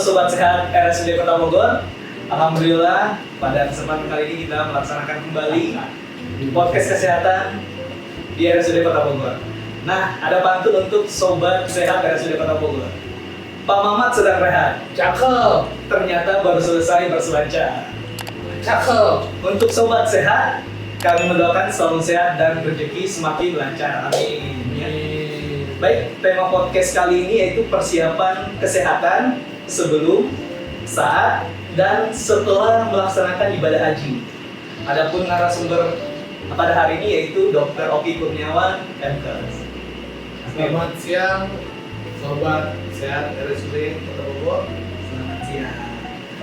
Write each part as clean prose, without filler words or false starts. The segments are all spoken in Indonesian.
Sobat Sehat RSUD Kota Bogor. Alhamdulillah pada kesempatan kali ini kita melaksanakan kembali podcast kesehatan di RSUD Kota Bogor. Nah, ada pantun untuk Sobat Sehat RSUD Kota Bogor. Pak Mamat sedang rehat. Cakep. Ternyata baru selesai berselancar. Cakep. Untuk Sobat Sehat, kami mendoakan selalu sehat dan rezeki semakin lancar. Amin. Ya. Baik, tema podcast kali ini yaitu persiapan kesehatan sebelum, saat, dan setelah melaksanakan ibadah haji. Adapun narasumber pada hari ini yaitu Dr. Oki Kurniawan, MKes. Selamat siang, Sobat Sehat RSUD Kota Bogor. Selamat siang.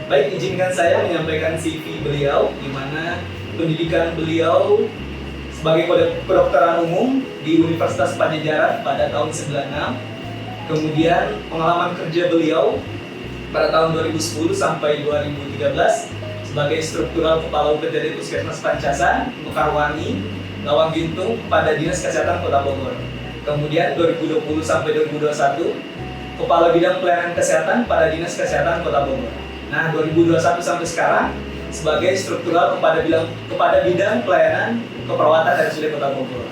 Baik, izinkan saya menyampaikan CV beliau, di mana pendidikan beliau sebagai kedokteran umum di Universitas Padjadjaran pada tahun 96. Kemudian pengalaman kerja beliau pada tahun 2010 sampai 2013 sebagai struktural kepala UPTD Puskesmas Pancasan, Mekarwangi, Lawang Gintung pada Dinas Kesehatan Kota Bogor. Kemudian 2020 sampai 2021 kepala bidang pelayanan kesehatan pada Dinas Kesehatan Kota Bogor. Nah, 2021 sampai sekarang sebagai struktural kepada bidang pelayanan keperawatan RSUD Kota Bogor.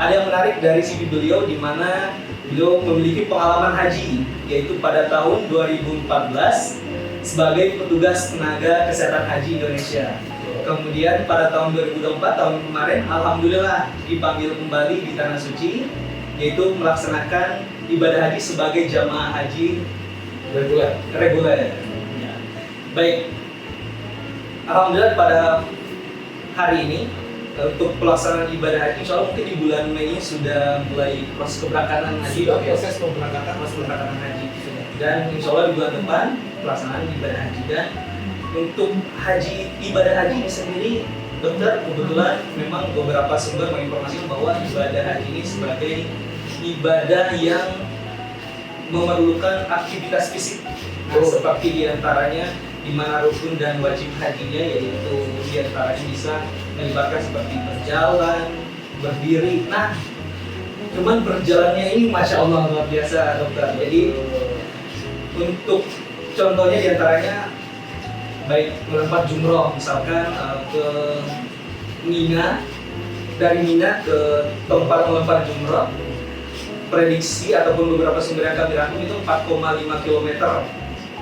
Ada yang menarik dari CV beliau di mana beliau memiliki pengalaman haji, yaitu pada tahun 2014 sebagai petugas tenaga kesehatan haji Indonesia. Kemudian pada tahun 2024, tahun kemarin, alhamdulillah dipanggil kembali di Tanah Suci, yaitu melaksanakan ibadah haji sebagai jamaah haji reguler. Ya. Baik, alhamdulillah pada hari ini untuk pelaksanaan ibadah haji, insya Allah mungkin di bulan Mei ini sudah mulai proses keberangkatan haji. Proses pemberangkatan haji. Dan insya Allah di bulan depan pelaksanaan ibadah haji. Dan untuk ibadah haji ini sendiri, dokter, kebetulan memang beberapa sumber menginformasikan bahwa ibadah haji ini sebagai ibadah yang memerlukan aktivitas fisik. Nah, seperti diantaranya di mana rukun dan wajib hajinya, yaitu diantaranya bisa melibatkan seperti berjalan, berdiri. Nah, cuman berjalannya ini masya Allah luar biasa, dokter. Jadi untuk contohnya diantaranya baik melempar jumroh, misalkan ke Mina, dari Mina ke tempat melempar jumroh, prediksi ataupun beberapa sumber yang kami rangkum itu 4,5 km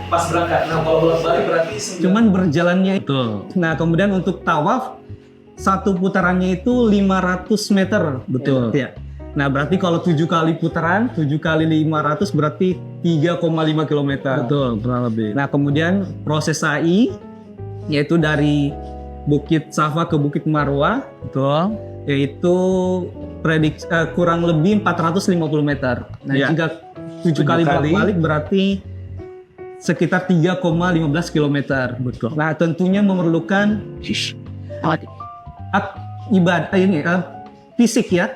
pas berangkat. Nah, kalau bolak-balik berarti cuman berjalannya itu. Nah, kemudian untuk tawaf satu putarannya itu 500 meter. Betul. Ya. Nah, berarti kalau 7 kali putaran, 7 kali 500 berarti 3,5 km. Betul, kurang lebih. Nah, kemudian proses sa'i yaitu dari Bukit Safa ke Bukit Marwah, Betul. yaitu kurang lebih 450 meter. Nah, Ya. jika 7 kali bolak-balik berarti sekitar 3,15 km. Betul. Nah, tentunya memerlukan ibadah ini fisik ya,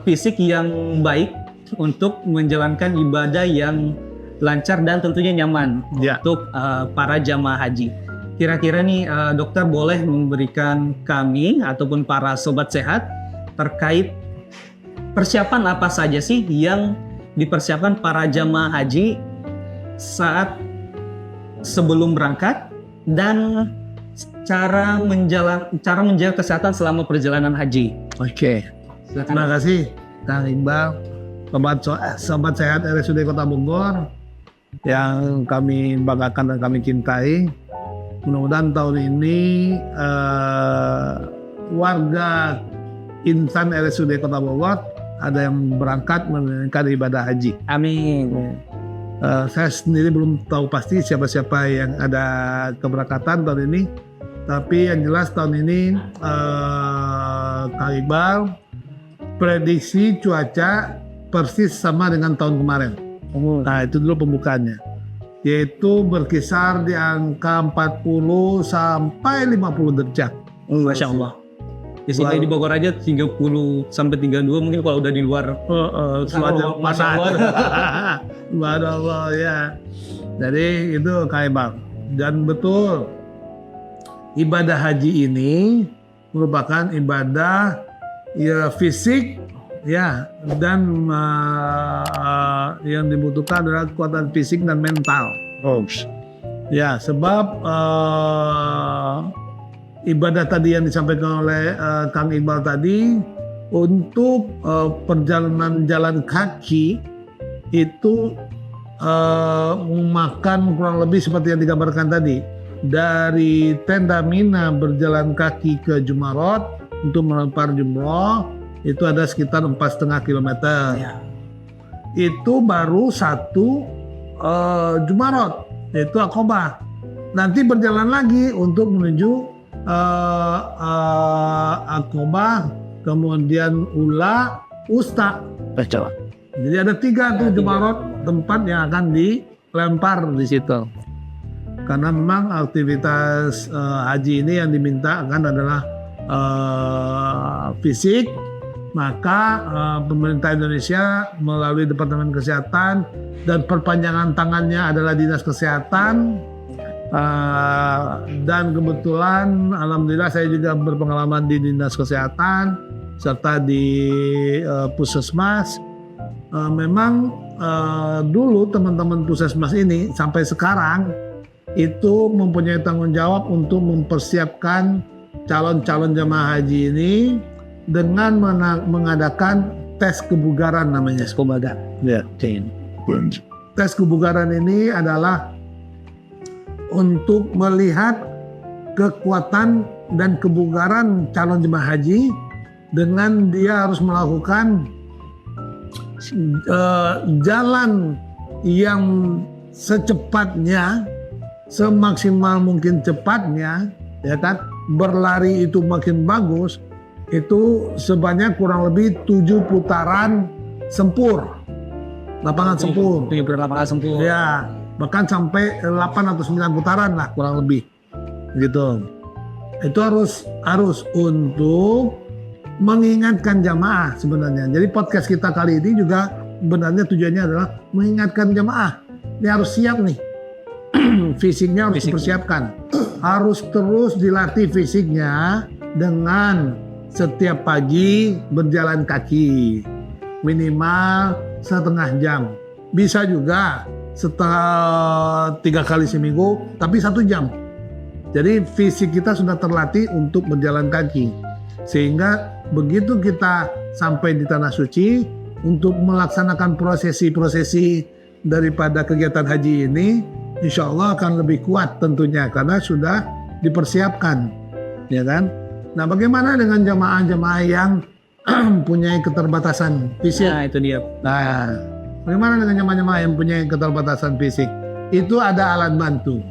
fisik yang baik untuk menjalankan ibadah yang lancar dan tentunya nyaman Ya. untuk para jamaah haji. Kira-kira nih dokter boleh memberikan kami ataupun para sobat sehat terkait persiapan apa saja sih yang dipersiapkan para jamaah haji saat sebelum berangkat dan cara menjaga kesehatan selama perjalanan haji. Oke. Terima kasih Kang Iqbal, sobat sehat RSUD Kota Bogor yang kami banggakan dan kami cintai. Mudah-mudahan tahun ini warga insan RSUD Kota Bogor ada yang berangkat menunaikan ibadah haji. Amin. Saya sendiri belum tahu pasti siapa-siapa yang ada keberangkatan tahun ini, tapi yang jelas tahun ini Kang Iqbal prediksi cuaca persis sama dengan tahun kemarin. Nah, itu dulu pembukaannya, yaitu berkisar di angka 40 sampai 50 derajat. Masya Allah. Di sini di Bogor aja 30 sampai 32, mungkin kalau udah di luar Masya Allah ya. Jadi itu Kang Iqbal. Dan betul, ibadah haji ini merupakan ibadah ya fisik ya, dan yang dibutuhkan adalah kekuatan fisik dan mental. Ya, sebab ibadah tadi yang disampaikan oleh Kang Iqbal tadi, untuk perjalanan jalan kaki itu memakan kurang lebih seperti yang digambarkan tadi. Dari tenda Mina berjalan kaki ke Jumarot untuk melempar jumroh itu ada sekitar 4,5 kilometer. Ya. Itu baru satu Jumarot, yaitu Aqobah. Nanti berjalan lagi untuk menuju Aqobah, kemudian Ula, Usta. Coba. Jadi ada 3 tuh Jumarot tempat yang akan dilempar di situ. Karena memang aktivitas haji ini yang diminta kan adalah fisik, maka pemerintah Indonesia melalui Departemen Kesehatan dan perpanjangan tangannya adalah Dinas Kesehatan, dan kebetulan alhamdulillah saya juga berpengalaman di Dinas Kesehatan serta di Puskesmas. Memang dulu teman-teman Puskesmas ini sampai sekarang itu mempunyai tanggung jawab untuk mempersiapkan calon-calon jemaah haji ini dengan mengadakan tes kebugaran namanya. Kobaga. Ya. Tes kebugaran ini adalah untuk melihat kekuatan dan kebugaran calon jemaah haji dengan dia harus melakukan jalan yang secepatnya, semaksimal mungkin cepatnya, ya kan, berlari itu makin bagus, itu sebanyak kurang lebih 7 putaran sempur, lapangan sempur. 7 lapangan sempur. Ya, bahkan sampai 8 atau 9 putaran lah kurang lebih, gitu. Itu harus untuk mengingatkan jamaah sebenarnya. Jadi podcast kita kali ini juga sebenarnya tujuannya adalah mengingatkan jamaah. Ini harus siap nih. Fisiknya harus dipersiapkan. Harus terus dilatih fisiknya dengan setiap pagi berjalan kaki. Minimal setengah jam. Bisa juga setelah 3 kali seminggu, tapi 1 jam. Jadi fisik kita sudah terlatih untuk berjalan kaki. Sehingga begitu kita sampai di Tanah Suci untuk melaksanakan prosesi-prosesi daripada kegiatan haji ini, insya Allah akan lebih kuat tentunya karena sudah dipersiapkan, ya kan? Nah, bagaimana dengan jamaah-jamaah yang punya keterbatasan fisik? Ya, itu dia. Nah, bagaimana dengan jamaah-jamaah yang punya keterbatasan fisik? Itu ada alat bantu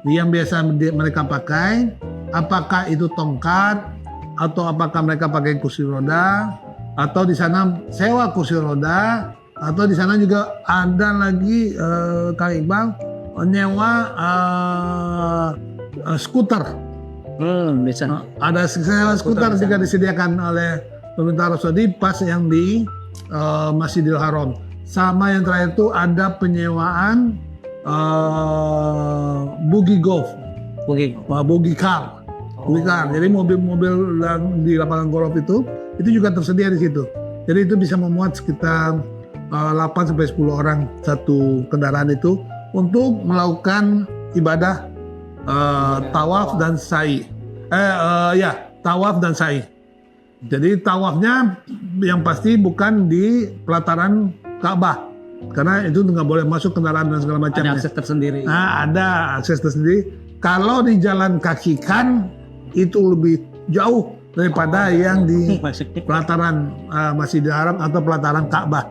yang biasa mereka pakai, apakah itu tongkat atau apakah mereka pakai kursi roda, atau di sana sewa kursi roda, atau di sana juga ada lagi Kang Iqbal nyewa skuter. Bisa. Ada sewa skuter juga disediakan oleh pemerintah Arab Saudi pas yang di Masjidil Haram. Sama yang terakhir itu ada penyewaan buggy golf, buggy car. Jadi mobil-mobil yang di lapangan golf itu juga tersedia di situ. Jadi itu bisa memuat sekitar 8 sampai 10 orang satu kendaraan itu untuk melakukan ibadah tawaf dan sa'i. Tawaf dan sa'i. Jadi tawafnya yang pasti bukan di pelataran Ka'bah karena itu nggak boleh masuk kendaraan dan segala macamnya. Ada akses tersendiri. Nah, ada akses tersendiri. Kalau di jalan kaki kan itu lebih jauh daripada yang di pelataran Masjidil Haram atau pelataran Ka'bah.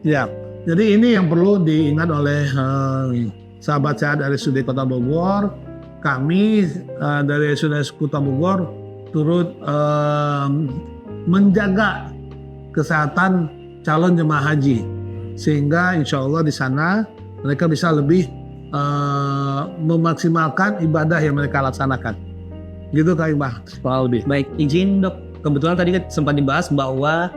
Ya, jadi ini yang perlu diingat oleh sahabat sehat RSUD Kota Bogor. Kami dari RSUD Kota Bogor turut menjaga kesehatan calon jemaah haji sehingga insya Allah di sana mereka bisa lebih memaksimalkan ibadah yang mereka laksanakan. Gitu Kak Iqbal, kurang lebih. Baik, izin dok. Kebetulan tadi sempat dibahas bahwa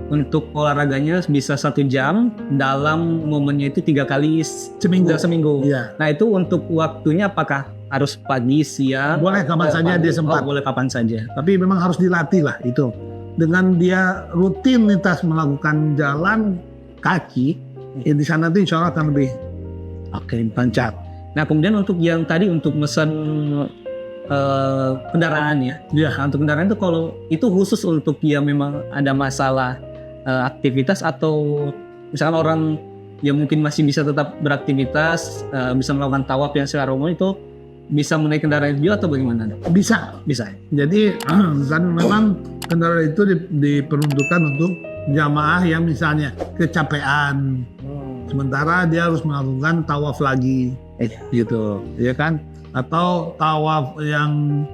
untuk olahraganya bisa 1 jam dalam momennya itu 3 kali seminggu. Iya. Nah itu untuk waktunya apakah harus pagi, siang? Boleh kapan saja dia sempat. Boleh kapan saja. Tapi memang harus dilatih lah itu. Dengan dia rutinitas melakukan jalan kaki, di sana tuh insya Allah akan lebih lancar. Nah kemudian untuk yang tadi untuk mesen kendaraan ya. Nah, untuk kendaraan itu kalau itu khusus untuk yang memang ada masalah aktivitas atau misalkan orang yang mungkin masih bisa tetap beraktivitas, bisa melakukan tawaf yang secara umum itu bisa menaik kendaraan itu atau bagaimana? Bisa. Jadi kan memang kendaraan itu diperuntukkan untuk jamaah yang misalnya kecapean, sementara dia harus melakukan tawaf lagi, gitu, ya kan? Atau tawaf yang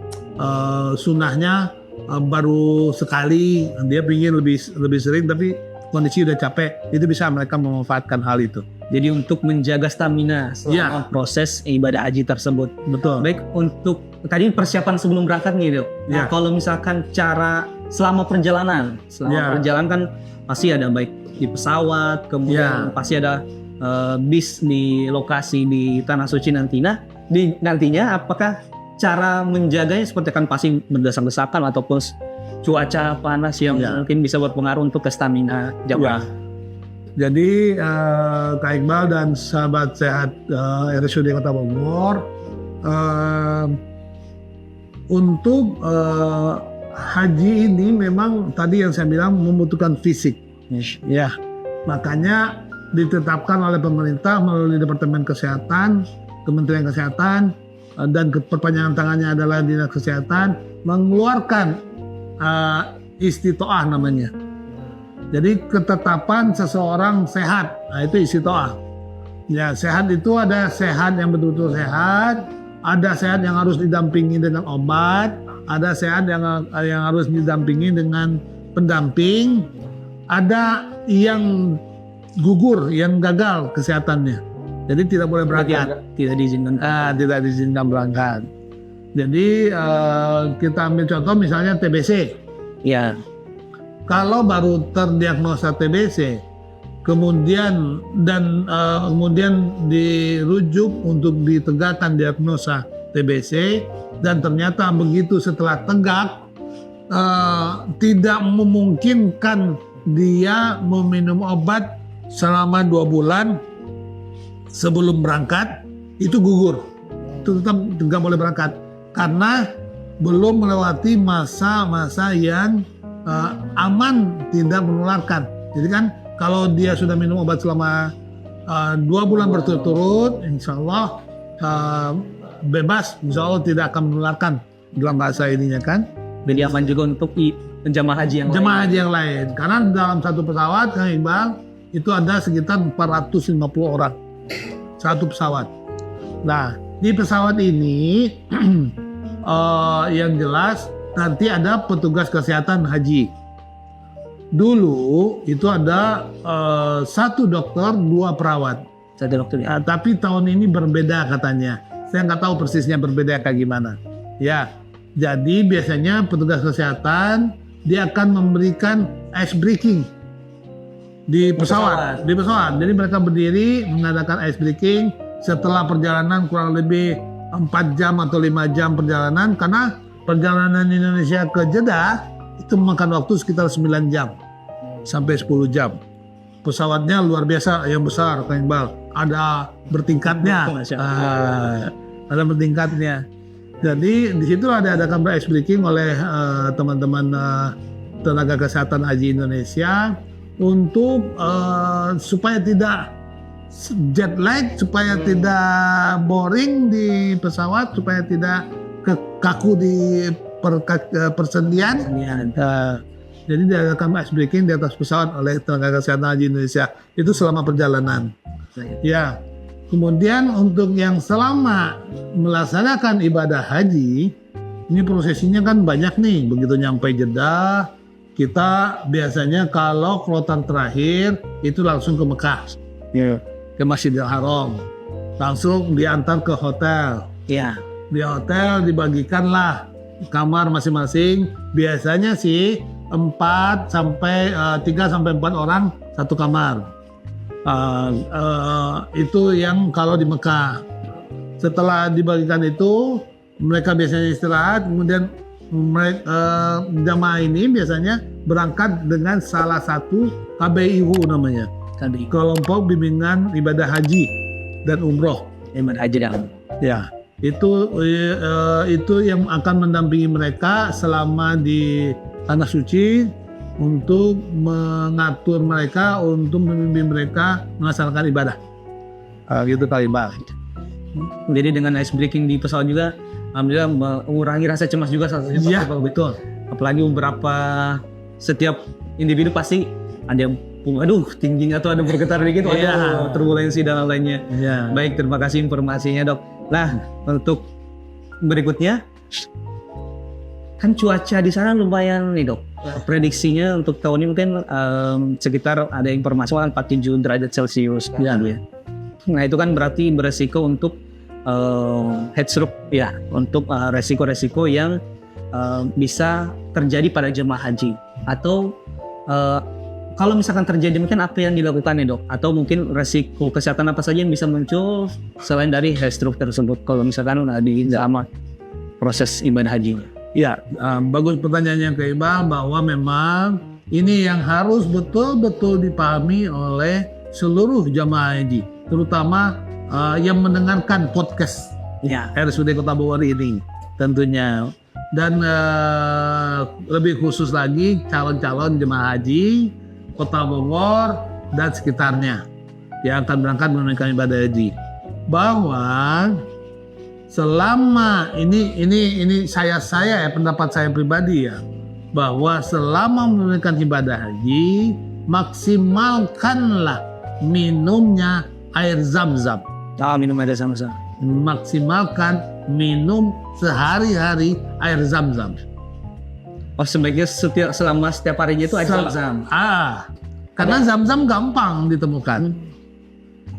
sunnahnya baru sekali, dia ingin lebih sering tapi kondisi udah capek, itu bisa mereka memanfaatkan hal itu. Jadi untuk menjaga stamina selama proses ibadah haji tersebut. Betul. Baik, untuk tadi persiapan sebelum berangkat nih, Dok. Nah, kalau misalkan cara selama perjalanan kan pasti ada baik di pesawat, kemudian pasti ada bis di lokasi di Tanah Suci nantinya apakah cara menjaganya seperti kan pasti berdesak-desakan ataupun cuaca panas yang mungkin bisa berpengaruh untuk ke stamina jamaah. Jadi Kak Iqbal dan sahabat sehat RSUD Kota Bogor, untuk haji ini memang tadi yang saya bilang membutuhkan fisik, ya. Makanya ditetapkan oleh pemerintah melalui Departemen Kesehatan, Kementerian Kesehatan, dan perpanjangan tangannya adalah Dinas Kesehatan mengeluarkan istitoah namanya. Jadi ketetapan seseorang sehat, nah itu istitoah. Ya, sehat itu ada sehat yang betul-betul sehat, ada sehat yang harus didampingi dengan obat, ada sehat yang harus didampingi dengan pendamping, ada yang gugur, yang gagal kesehatannya. Jadi tidak boleh berangkat. Tidak diizinkan. Tidak diizinkan berangkat. Jadi kita ambil contoh misalnya TBC. Ya. Kalau baru terdiagnosa TBC, kemudian dirujuk untuk ditegakkan diagnosa TBC, dan ternyata begitu setelah tegak tidak memungkinkan dia meminum obat selama 2 bulan sebelum berangkat, itu gugur. Itu tetap nggak boleh berangkat karena belum melewati masa-masa yang aman tidak menularkan. Jadi kan kalau dia sudah minum obat selama 2 bulan berturut-turut, insya Allah bebas, insya Allah tidak akan menularkan dalam bahasa ininya kan. Jadi aman juga untuk jemaah haji yang lain. Karena dalam satu pesawat, Kang Iqbal, itu ada sekitar 450 orang satu pesawat. Nah, di pesawat ini yang jelas nanti ada petugas kesehatan haji. Dulu itu ada 1 dokter, 2 perawat. Tapi tahun ini berbeda katanya. Saya nggak tahu persisnya berbeda kayak gimana. Ya, jadi biasanya petugas kesehatan dia akan memberikan ice breaking di pesawat. Jadi mereka berdiri mengadakan ice breaking setelah perjalanan kurang lebih 4 jam atau 5 jam perjalanan, karena perjalanan Indonesia ke Jeddah itu memakan waktu sekitar 9 jam sampai 10 jam. Pesawatnya luar biasa, yang besar, Kang Iqbal. Ada bertingkatnya. Ada bertingkatnya. Jadi di situ adakan ice breaking oleh teman-teman tenaga kesehatan haji Indonesia untuk supaya tidak jet lag, supaya tidak boring di pesawat, supaya tidak kaku di persendian. Jadi diadakan ice breaking di atas pesawat oleh tenaga kesehatan haji Indonesia itu selama perjalanan. Ya. Kemudian untuk yang selama melaksanakan ibadah haji, ini prosesinya kan banyak nih. Begitu nyampe Jeddah, kita biasanya kalau kloter terakhir itu langsung ke Mekah, ke Masjidil Haram, langsung diantar ke hotel. Ya. Di hotel dibagikanlah kamar masing-masing. Biasanya sih 3 sampai 4 orang satu kamar. Itu yang kalau di Mekah. Setelah dibagikan itu, mereka biasanya istirahat, kemudian jamaah ini biasanya berangkat dengan salah satu KBIU namanya, Kelompok Bimbingan Ibadah Haji dan Umroh. ibadah haji dan umroh. Ya, itu yang akan mendampingi mereka selama di tanah suci untuk mengatur mereka, untuk membimbing mereka melaksanakan ibadah. Gitu kali Bang. Jadi dengan ice breaking di pesawat juga, alhamdulillah mengurangi rasa cemas juga salah satunya. Iya, Pak. betul. Apalagi beberapa setiap individu pasti ada yang aduh tingginya atau ada bergetar dikit, Iya. ada turbulensi dan lainnya. Ya. Baik, terima kasih informasinya dok. Nah, untuk berikutnya, kan cuaca di sana lumayan nih dok. Prediksinya untuk tahun ini mungkin sekitar ada informasi 47 derajat Celcius. Ya. Nah itu kan berarti beresiko untuk heat stroke ya, untuk resiko-resiko yang bisa terjadi pada jemaah haji. Atau kalau misalkan terjadi mungkin apa yang dilakukan nih dok? Atau mungkin resiko kesehatan apa saja yang bisa muncul selain dari heat stroke tersebut kalau misalkan di zaman proses ibadah hajinya? Ya, bagus pertanyaannya ke Iqbal, bahwa memang ini yang harus betul-betul dipahami oleh seluruh jamaah haji, terutama yang mendengarkan podcast Ya. RSUD Kota Bogor ini tentunya. Dan lebih khusus lagi calon-calon jemaah haji Kota Bogor dan sekitarnya yang akan berangkat menunaikan ibadah haji, bahwa selama ini saya ya, pendapat saya pribadi ya, bahwa selama menunaikan ibadah haji maksimalkanlah minumnya air zam-zam. Minum air sama-sama. Maksimalkan minum sehari-hari air zam-zam. Oh sebaiknya selama setiap harinya itu air zam-zam. Karena zam-zam gampang ditemukan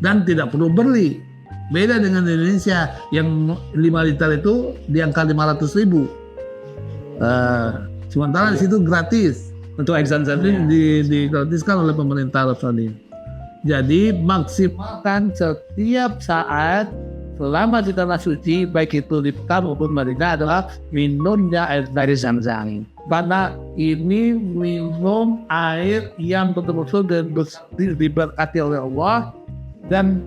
dan tidak perlu beli. Beda dengan di Indonesia yang 5 liter itu di angka 500.000. Sementara di situ gratis. Untuk air zam-zam Digratiskan oleh pemerintah Arab Saudi. Jadi maksimalkan setiap saat selama di tanah suci, baik itu di Mekah maupun Madinah, adalah minumnya air dari zam-zam. Karena ini minum air yang betul-betul diberkati oleh Allah, dan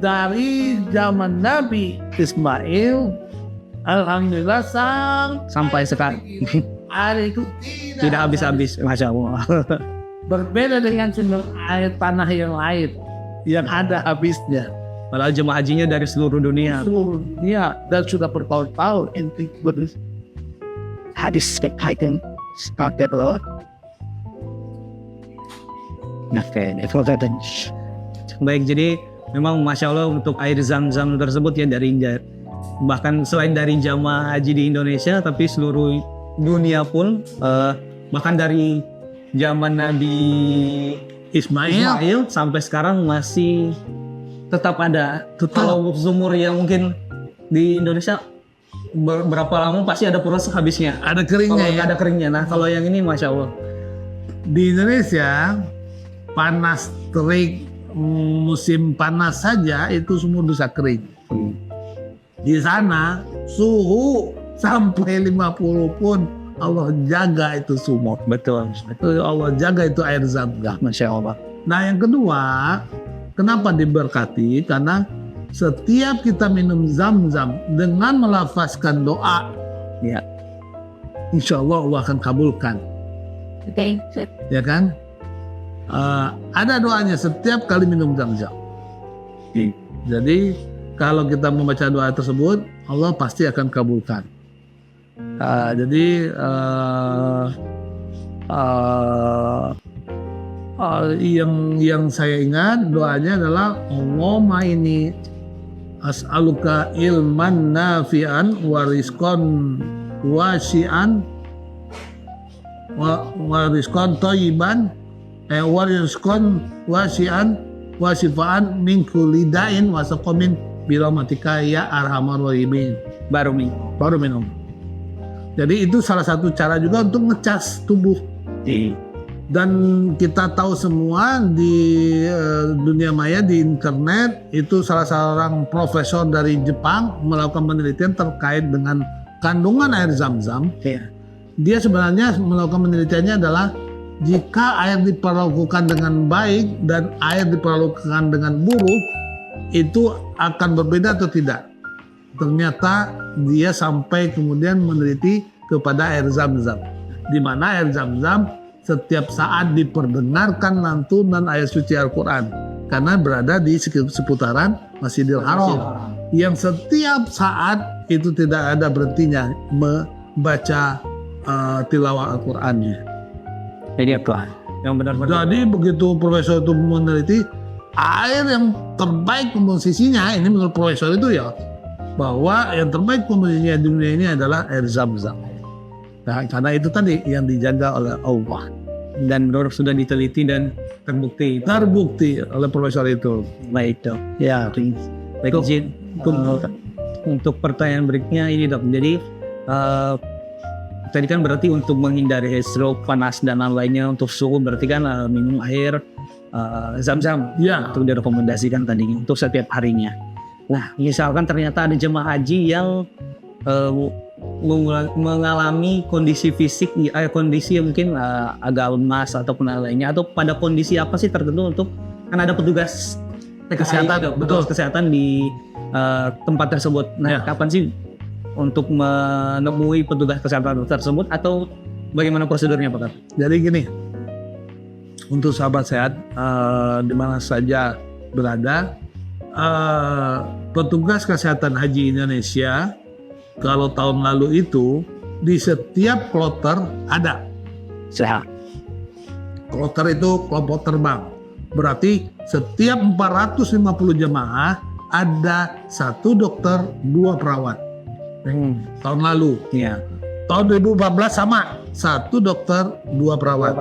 dari zaman Nabi Ismail, alhamdulillah sampai sekarang air itu tidak habis-habis, masya Allah. berbeda dengan sumber air tanah yang lain yang ada habisnya. Padahal jemaah hajinya dari seluruh dunia. Seluruh dunia dan sudah bertahun-tahun ini hadis kaitan sepakat loh. Baik, jadi memang masya Allah untuk air zam-zam tersebut ya bahkan selain dari jamaah haji di Indonesia, tapi seluruh dunia pun bahkan dari zaman Nabi Ismail sampai sekarang masih tetap ada. Kalau sumur yang mungkin di Indonesia berapa lama pasti ada proses habisnya. Ada keringnya ya. Ada keringnya. Nah kalau yang ini masya Allah. Di Indonesia panas terik, musim panas saja itu sumur bisa kering. Di sana suhu sampai 50 pun Allah jaga itu sumur. Betul. Allah jaga itu air zam-zam. Masya Allah. Nah yang kedua, kenapa diberkati? Karena setiap kita minum zam-zam dengan melafazkan doa, Ya. insya Allah Allah akan kabulkan. Ya kan? Ada doanya setiap kali minum zam-zam. Jadi kalau kita membaca doa tersebut, Allah pasti akan kabulkan. Jadi yang saya ingat doanya adalah Allahumma ini as'aluka ilman nafi'an wa rizqan wasi'an wa rizqan thayyiban wa rizqan wasi'an wa shifaan min kulli da'in wa saqamin bi rahmatika ya arhamar rahimin. Baru minum. Jadi itu salah satu cara juga untuk ngecas tubuh. Dan kita tahu semua di dunia maya, di internet, itu salah seorang profesor dari Jepang melakukan penelitian terkait dengan kandungan air zam-zam. Dia sebenarnya melakukan penelitiannya adalah jika air diperlakukan dengan baik dan air diperlakukan dengan buruk, itu akan berbeda atau tidak? Ternyata dia sampai kemudian meneliti kepada air zam-zam, di mana air zam-zam setiap saat diperdengarkan lantunan ayat suci Al-Quran karena berada di seputaran Masjidil Haram yang setiap saat itu tidak ada berhentinya membaca tilawah Al-Qurannya. Jadi apa? Yang benar-benar. Jadi begitu profesor itu meneliti, air yang terbaik komposisinya, ini menurut profesor itu ya, bahwa yang terbaik komposisinya di dunia ini adalah air zam-zam. Nah, karena itu tadi yang dijaga oleh Allah. Dan benar sudah diteliti dan terbukti. Terbukti oleh profesor itu. Baik dok. Ya, Baik izin untuk pertanyaan berikutnya ini dok. Jadi tadi kan berarti untuk menghindari stroke, panas dan lain-lainnya untuk suhu berarti kan minum air zam-zam ya. untuk direkomendasikan tadi untuk setiap harinya. Nah misalkan ternyata ada jemaah haji yang mengalami kondisi fisik, kondisi yang mungkin agak lemas ataupun lainnya, atau pada kondisi apa sih tertentu untuk kan ada petugas kesehatan, betul kesehatan di tempat tersebut. Nah, kapan sih untuk menemui petugas kesehatan tersebut atau bagaimana prosedurnya Pak? Jadi gini, untuk sahabat sehat di mana saja berada, petugas kesehatan haji Indonesia kalau tahun lalu itu di setiap kloter ada. Sehat. Kloter itu kelompok terbang. Berarti setiap 450 jemaah ada 1 dokter, 2 perawat. Tahun lalu. Iya. Tahun 2014 sama, 1 dokter, 2 perawat.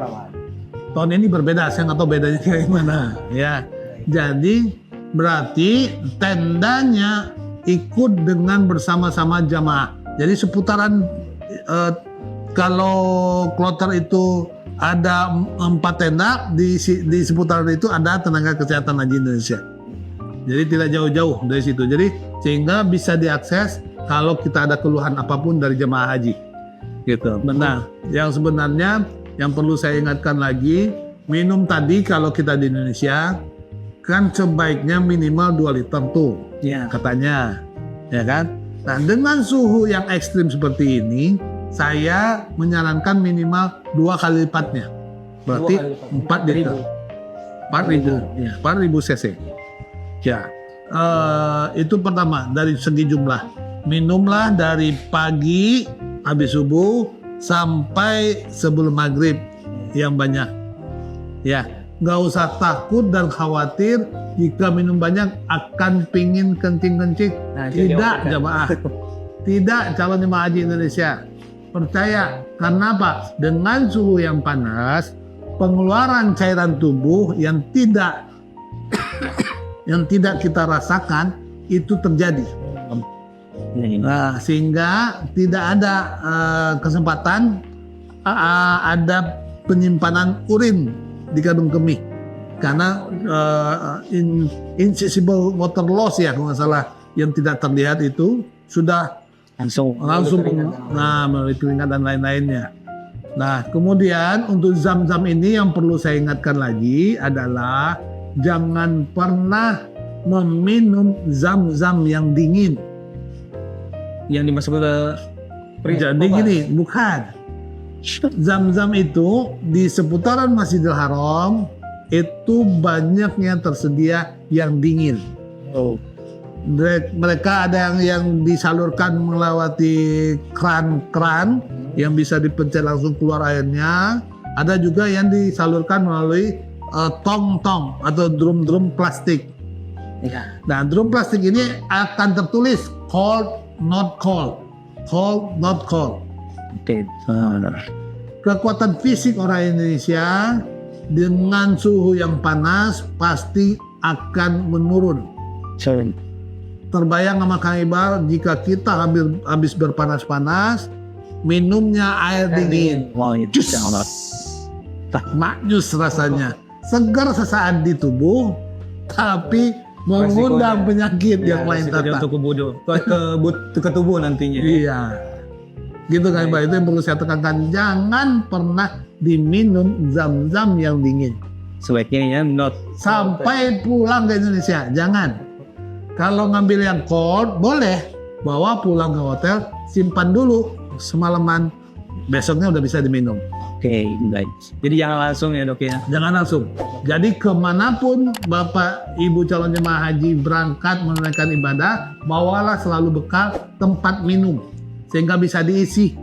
Tahun ini berbeda, saya nggak tahu bedanya kayak gimana. Ya. Jadi berarti tendanya ikut dengan bersama-sama jamaah. Jadi seputaran kalau kloter itu ada 4 tenda, di seputaran itu ada tenaga kesehatan haji Indonesia. Jadi tidak jauh-jauh dari situ. Jadi sehingga bisa diakses kalau kita ada keluhan apapun dari jemaah haji. Gitu. Nah, yang sebenarnya yang perlu saya ingatkan lagi, minum tadi kalau kita di Indonesia kan sebaiknya minimal 2 liter tuh. Iya. Katanya, ya kan? Nah, dengan suhu yang ekstrim seperti ini, saya menyarankan minimal 2 kali lipatnya. Berarti 4 liter. 4.000, ya, 4.000 cc. Ya, itu pertama dari segi jumlah. Minumlah dari pagi habis subuh sampai sebelum maghrib yang banyak. Ya, nggak usah takut dan khawatir jika minum banyak akan pingin kencing-kencing. Nah, tidak jamaah, tidak calon jemaah haji Indonesia. Percaya, karena apa? Dengan suhu yang panas, pengeluaran cairan tubuh yang tidak kita rasakan itu terjadi. Nah, sehingga tidak ada kesempatan ada penyimpanan urin di kandung kemih karena invisible water loss ya kalau nggak salah yang tidak terlihat itu sudah langsung melalui keringat dan lain-lainnya. Nah, kemudian untuk zam-zam ini yang perlu saya ingatkan lagi adalah jangan pernah meminum zam-zam yang dingin. Yang dimasuk ke Jadi gini, bukan. Zam-zam itu di seputaran Masjidil Haram itu banyaknya tersedia yang dingin. Mereka ada yang disalurkan melewati kran-kran yang bisa dipencet langsung keluar airnya. Ada juga yang disalurkan melalui tong-tong atau drum-drum plastik. Nah, drum plastik ini akan tertulis cold not cold, cold not cold. Kekuatan fisik orang Indonesia dengan suhu yang panas pasti akan menurun. Terbayang sama Kang Iqbal jika kita habis berpanas-panas minumnya air dingin. Maknyus rasanya, segar sesaat di tubuh tapi mengundang penyakit yang lain datang ke tubuh nantinya. Iya, gitu kan Pak. Itu yang perlu saya tekankan. Jangan pernah diminum zam-zam yang dingin. Sebaiknya ya not sampai pulang ke Indonesia. Jangan. Kalau ngambil yang cold boleh, bawa pulang ke hotel, simpan dulu semalaman, besoknya udah bisa diminum. Oke, baik. Jadi jangan langsung ya dok ya. Jangan langsung. Jadi kemanapun Bapak Ibu calon jemaah haji berangkat menunaikan ibadah, bawalah selalu bekal tempat minum sehingga bisa diisi.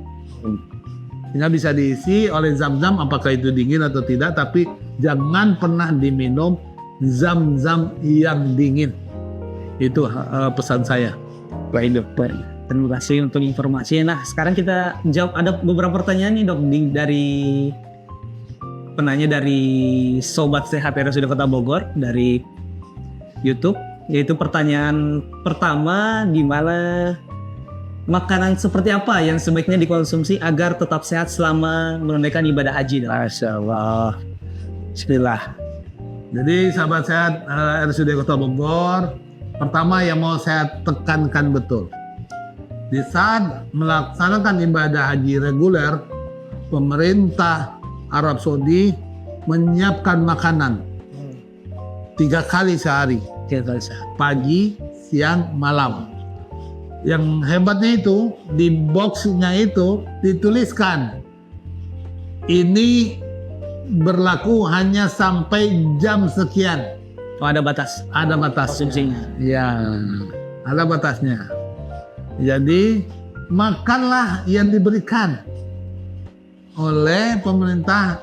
Sehingga bisa diisi oleh zam-zam, apakah itu dingin atau tidak, tapi jangan pernah diminum zam-zam yang dingin. Itu pesan saya. Baik dok, baik. Terima kasih untuk informasinya. Nah, sekarang kita jawab, ada beberapa pertanyaan nih dok dari penanya dari Sobat Sehat RSUD Kota Bogor dari YouTube. Yaitu pertanyaan pertama, di mana makanan seperti apa yang sebaiknya dikonsumsi agar tetap sehat selama menunaikan ibadah haji? Masya Allah. Bismillah. Jadi sahabat sehat RSUD Kota Bogor, pertama yang mau saya tekankan betul. Di saat melaksanakan ibadah haji reguler, pemerintah Arab Saudi menyiapkan makanan 3 kali sehari, pagi, siang, malam. Yang hebatnya itu di boxnya itu dituliskan ini berlaku hanya sampai jam sekian. Oh, ada batas? Ada batas konsumsinya. Ya, ada batasnya. Jadi makanlah yang diberikan oleh pemerintah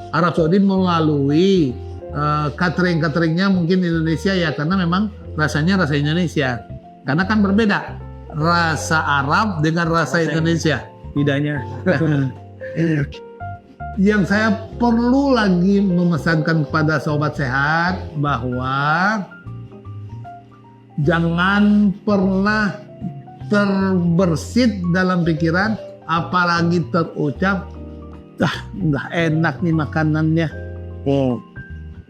Arab Saudi melalui catering-cateringnya mungkin Indonesia ya, karena memang rasanya rasa Indonesia. Karena kan berbeda rasa Arab dengan rasa Indonesia. Bedanya. Yang saya perlu lagi memesankan kepada sobat sehat bahwa jangan pernah terbersit dalam pikiran, apalagi terucap, nggak enak nih makanannya.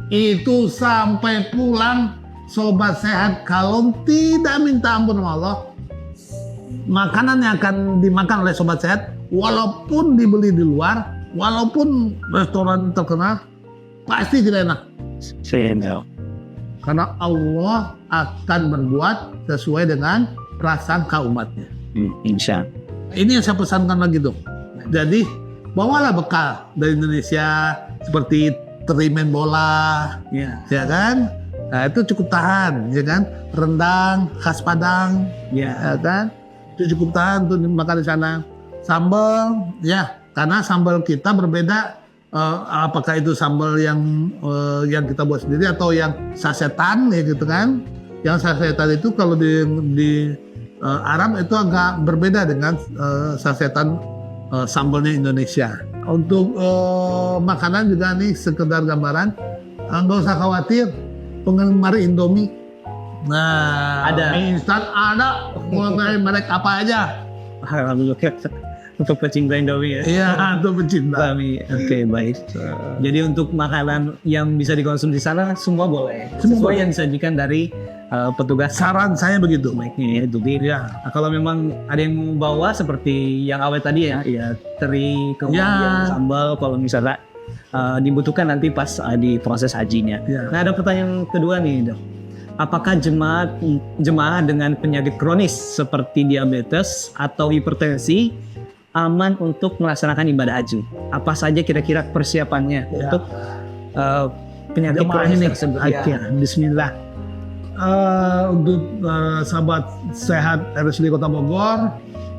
Itu sampai pulang sobat sehat kalau tidak minta ampun sama Allah, makanan yang akan dimakan oleh sobat sehat walaupun dibeli di luar, walaupun restoran terkenal, pasti tidak enak. Karena Allah akan berbuat sesuai dengan prasangka umatnya. Insya. Ini yang saya pesankan lagi tuh. Jadi bawalah bekal dari Indonesia seperti teri main bola, ya kan? Nah, itu cukup tahan, ya kan? Rendang khas Padang, ya kan? Itu cukup tahan untuk dimakan di sana. Sambal, ya, karena sambal kita berbeda. Apakah itu sambal yang kita buat sendiri atau yang sasetan, ya gitu kan? Yang sasetan itu kalau di Arab itu agak berbeda dengan sasetan sambalnya Indonesia. Untuk makanan juga nih sekedar gambaran, nggak usah khawatir penggemar Indomie. Nah, ada mie instan ada, mulai merek apa aja. Untuk pecinta Indomie ya? Iya, untuk pecinta. Oke, baik. Jadi untuk makanan yang bisa dikonsumsi di sana semua boleh. Semua yang disajikan dari petugas. Saran saya begitu. Baiknya ya, itu dia. Nah, kalau memang ada yang mau bawa seperti yang awet tadi ya, teri, kemudian sambal, kalau misalnya dibutuhkan nanti pas di proses hajinya. Ya. Nah, ada pertanyaan kedua nih, Dok. Apakah jemaah dengan penyakit kronis seperti diabetes atau hipertensi aman untuk melaksanakan ibadah haji? Apa saja kira-kira persiapannya untuk penyakit kronis tersebut? Bismillah. Untuk sahabat sehat RSUD Kota Bogor,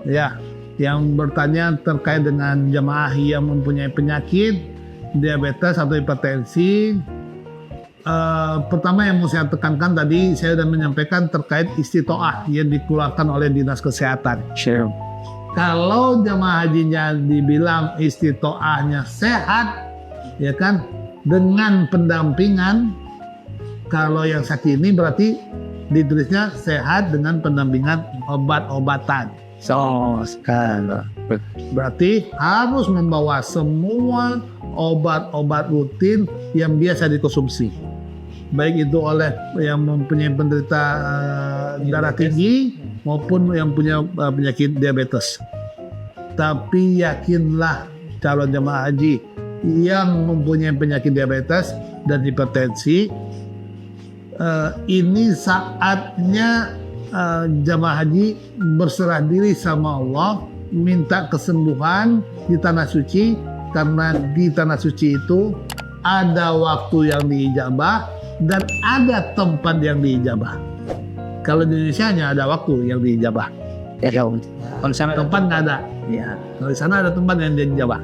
ya, yang bertanya terkait dengan jemaah yang mempunyai penyakit diabetes atau hipertensi, pertama yang mau saya tekankan tadi, saya sudah menyampaikan terkait istitoah yang dikeluarkan oleh Dinas Kesehatan. Sure. Kalau jemaah hajinya dibilang istitoahnya sehat, ya kan, dengan pendampingan. Kalau yang sakit ini berarti ditulisnya sehat dengan pendampingan obat-obatan. Berarti harus membawa semua obat-obat rutin yang biasa dikonsumsi. Baik itu oleh yang mempunyai penderita darah tinggi maupun yang punya penyakit diabetes. Tapi yakinlah calon jemaah haji yang mempunyai penyakit diabetes dan hipertensi, ini saatnya jamaah haji berserah diri sama Allah, minta kesembuhan di tanah suci, karena di tanah suci itu ada waktu yang diijabah dan ada tempat yang diijabah. Kalau di Indonesia hanya ada waktu yang diijabah, Kalau di sana tempat nggak ada. ya, Kalau di sana ada tempat yang diijabah.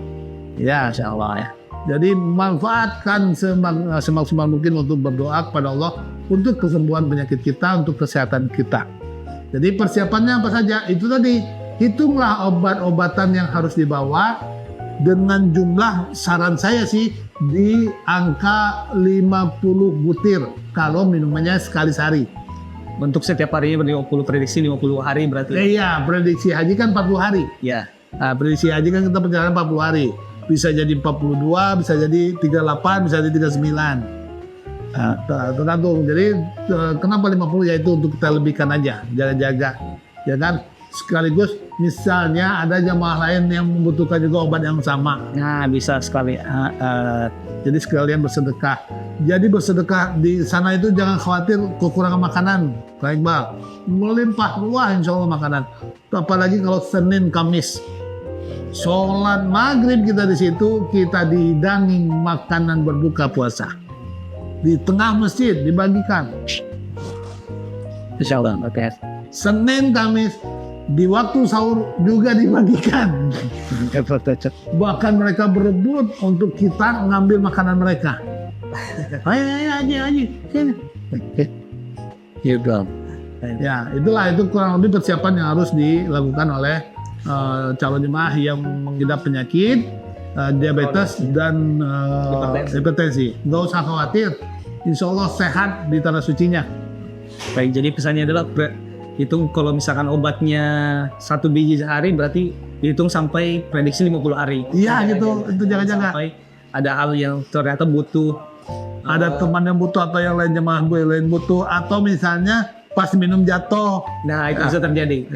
Ya, Masya Allah ya. jadi manfaatkan semaksimal mungkin untuk berdoa kepada Allah untuk kesembuhan penyakit kita, untuk kesehatan kita. Jadi persiapannya apa saja? Itu tadi, hitunglah obat-obatan yang harus dibawa dengan jumlah, saran saya sih di angka 50 butir kalau minumannya sekali sehari. Untuk setiap harinya 50 prediksi 50 hari berarti. Iya, prediksi haji kan 40 hari. Ya. Nah, prediksi haji kan kita perjalanan 40 hari. Bisa jadi 42, bisa jadi 38, bisa jadi 39. Nah, tergantung. Jadi kenapa 50? Ya itu untuk kita lebihkan aja, jaga-jaga. Ya kan? Sekaligus misalnya ada jamaah lain yang membutuhkan juga obat yang sama. Nah, bisa sekali. Jadi sekalian bersedekah. Jadi bersedekah di sana itu jangan khawatir kekurangan makanan, Kak Iqbal. Melimpah ruah insya Allah makanan. Apalagi kalau Senin Kamis. Sholat maghrib kita di situ, kita dihidangi makanan berbuka puasa. Di tengah masjid dibagikan. Insya Allah. Oke. Senin Kamis di waktu sahur juga dibagikan. Bahkan mereka berebut untuk kita ngambil makanan mereka. Ayo Haji, sini. Ya, itu kurang lebih persiapan yang harus dilakukan oleh calon jemaah yang mengidap penyakit diabetes dan hipertensi. Nggak usah khawatir, insya Allah sehat di tanah sucinya. Baik, jadi pesannya adalah hitung kalau misalkan obatnya 1 biji sehari berarti dihitung sampai prediksi 50 hari. Iya gitu, itu jaga-jaga. Sampai ada hal yang ternyata butuh, Ada teman yang butuh atau yang lain jemaah gue lain butuh, atau misalnya pas minum jatuh. nah itu bisa terjadi.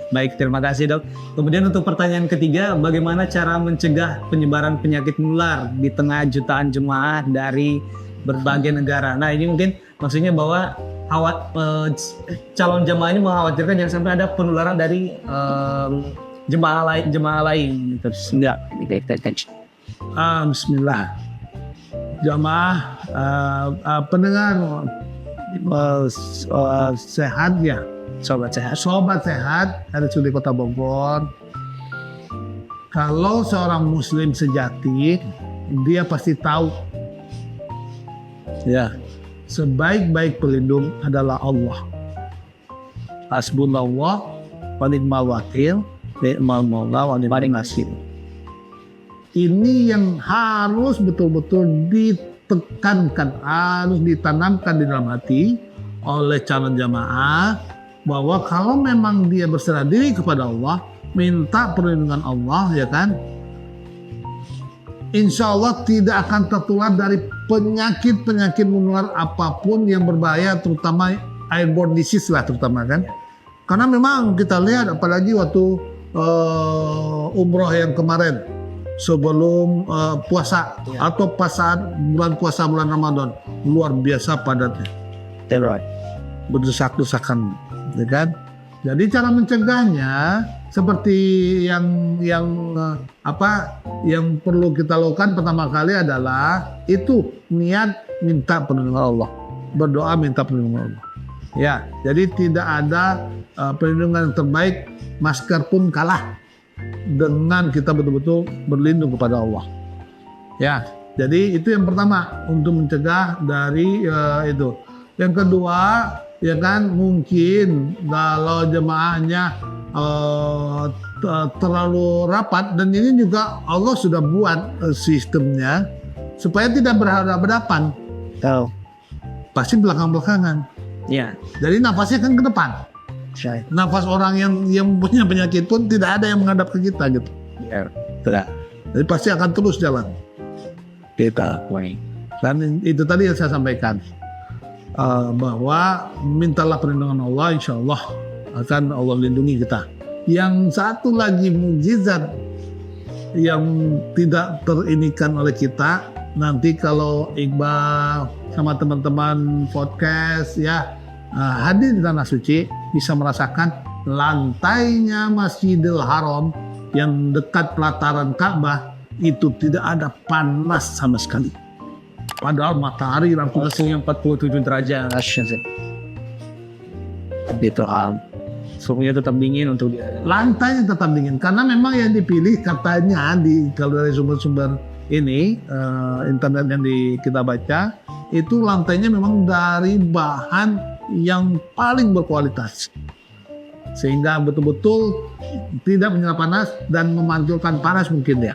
Baik, terima kasih Dok. Kemudian untuk pertanyaan ketiga, bagaimana cara mencegah penyebaran penyakit menular di tengah jutaan jemaah dari berbagai negara? Nah ini mungkin maksudnya bahwa calon jemaah ini mengkhawatirkan jangan sampai ada penularan dari jemaah lain. Terus enggak? Bismillah. Jamaah pendengar sehat ya. Sobat sehat dari Sudi Kota Bogor. Kalau seorang muslim sejati, dia pasti tahu ya, sebaik-baik pelindung adalah Allah. Hasbunallah wa ni'mal wakil, ni'mal maula wa ni'mal nasir. Ini yang harus betul-betul ditekankan, harus ditanamkan di dalam hati oleh calon jamaah, bahwa kalau memang dia berserah diri kepada Allah, minta perlindungan Allah, ya kan, insya Allah tidak akan tertular dari penyakit-penyakit menular apapun yang berbahaya, terutama airborne disease lah terutama kan. Karena memang kita lihat apalagi waktu umroh yang kemarin sebelum puasa atau pas saat bulan puasa bulan Ramadan, luar biasa padatnya, berdesak-desakan, ya kan? Jadi cara mencegahnya seperti yang perlu kita lakukan pertama kali adalah itu niat minta perlindungan Allah, berdoa minta perlindungan Allah. Ya, jadi tidak ada perlindungan yang terbaik, masker pun kalah dengan kita betul-betul berlindung kepada Allah. Ya, jadi itu yang pertama untuk mencegah dari itu. Yang kedua, ya kan, mungkin kalau jemaahnya terlalu rapat, dan ini juga Allah sudah buat sistemnya supaya tidak berhadapan-hadapan. Pasti belakang-belakangan. Ya. Jadi nafasnya kan ke depan. Nafas orang yang punya penyakit pun tidak ada yang menghadap ke kita gitu. Ya. Jadi pasti akan terus jalan. Dan itu tadi yang saya sampaikan. Bahwa mintalah perlindungan Allah, insya Allah akan Allah lindungi kita. Yang satu lagi mukjizat yang tidak terinikan oleh kita, nanti kalau Iqbal sama teman-teman podcast ya hadir di Tanah Suci bisa merasakan lantainya Masjidil Haram yang dekat pelataran Ka'bah itu tidak ada panas sama sekali. Padahal matahari langsung Suhunya 47 derajat. Gitu suhunya tetap dingin untuk dia. lantainya tetap dingin karena memang yang dipilih katanya kalau dari sumber-sumber ini internet yang kita baca itu lantainya memang dari bahan yang paling berkualitas sehingga betul-betul tidak menyerap panas dan memantulkan panas mungkin ya.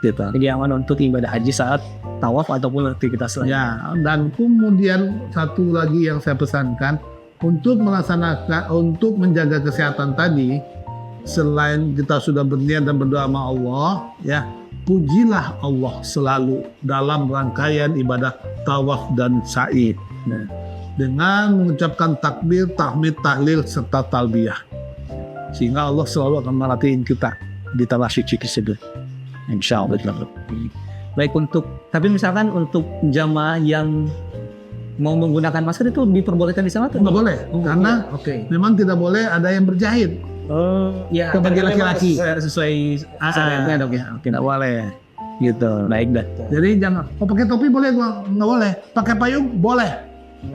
Gitu. Jadi aman untuk ibadah haji saat tawaf ataupun aktivitas lain. Ya, dan kemudian satu lagi yang saya pesankan untuk melaksanakan, untuk menjaga kesehatan tadi, selain kita sudah berniat dan berdoa sama Allah, ya pujilah Allah selalu dalam rangkaian ibadah tawaf dan sa'i. Nah, dengan mengucapkan takbir, tahmid, tahlil serta talbiyah, sehingga Allah selalu akan merhatiin kita di tanah suci tersebut. Insya Allah. Baik tapi misalkan untuk jamaah yang mau menggunakan masker itu diperbolehkan di sana atau Nggak boleh, karena memang tidak boleh ada yang berjahit. Ya, Ke bagi laki-laki. sesuai syariatnya dok ya. Oke, Tidak boleh, gitu. baik dah. Jadi jangan, pakai topi boleh, nggak boleh. Pakai payung boleh,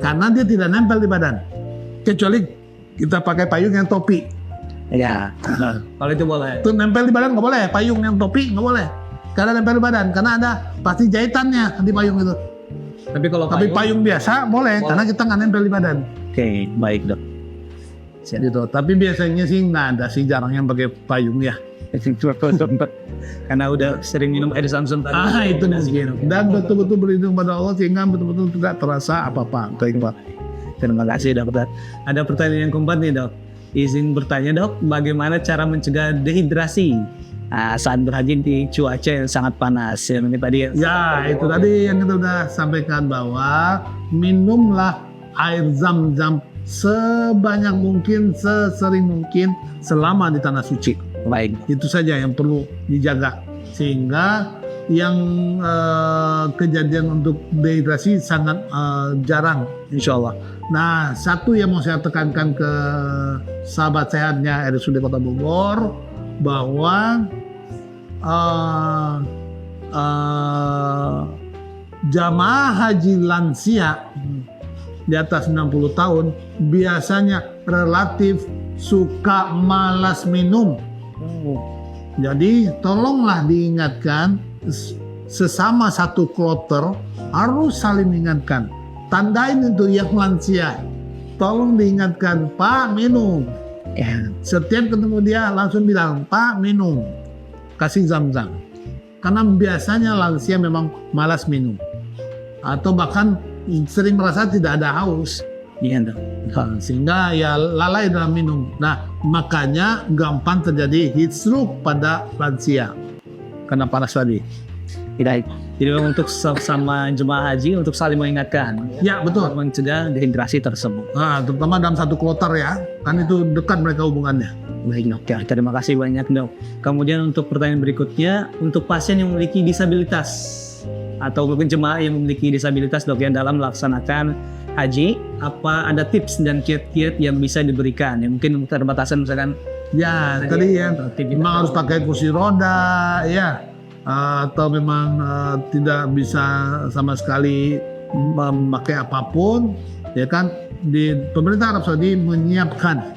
karena dia tidak nempel di badan. Kecuali kita pakai payung yang topi. Ya, kalau itu boleh. Itu nempel di badan nggak boleh, payung yang topi nggak boleh. Karena nempel di badan, karena ada pasti jahitannya di payung itu. Tapi payung biasa boleh, karena kita nggak nempel di badan. Oke, baik dok. Gitu. Tapi biasanya sih nggak ada sih, jarang yang pakai payung ya. Karena udah sering minum air Samsung tadi. Itu mungkin. Dan betul-betul berlindung pada Allah sehingga betul-betul tidak terasa apa-apa. Baik, Pak. Terima kasih dokter. Ada pertanyaan yang keempat nih dok. Izin bertanya dok, bagaimana cara mencegah dehidrasi saat berhaji di cuaca yang sangat panas? Ini tadi. Ya, itu tadi yang kita sudah sampaikan bahwa minumlah air zam-zam sebanyak mungkin, sesering mungkin selama di tanah suci. Baik. Itu saja yang perlu dijaga sehingga yang kejadian untuk dehidrasi sangat jarang, insya Allah. Nah, satu yang mau saya tekankan ke sahabat sehatnya RSUD Kota Bogor bahwa jamaah haji lansia di atas 60 tahun biasanya relatif suka malas minum. Jadi tolonglah diingatkan, sesama satu kloter harus saling mengingatkan. Tandain itu yang lansia, tolong diingatkan, Pak minum. Ya. Setiap ketemu dia langsung bilang, Pak minum, kasih zam-zam. Karena biasanya lansia memang malas minum, atau bahkan sering merasa tidak ada haus. Iya dok. Sehingga ya lalai dalam minum. Nah, makanya gampang terjadi heat stroke pada lansia karena panas tadi. Jadi untuk sama jemaah haji untuk saling mengingatkan. Ya betul. Mencegah dehidrasi tersebut. Nah, terutama dalam satu kloter ya, kan itu dekat mereka hubungannya. Baik dok, ya, terima kasih banyak dok. Kemudian untuk pertanyaan berikutnya, untuk pasien yang memiliki disabilitas atau mungkin jemaah yang memiliki disabilitas dok yang dalam melaksanakan haji, apa ada tips dan kiat-kiat yang bisa diberikan? Yang mungkin keterbatasan misalkan. Ya, tadi ya, memang harus pakai kursi roda, ya, atau memang tidak bisa sama sekali memakai apapun, ya kan? Di pemerintah Arab Saudi menyiapkan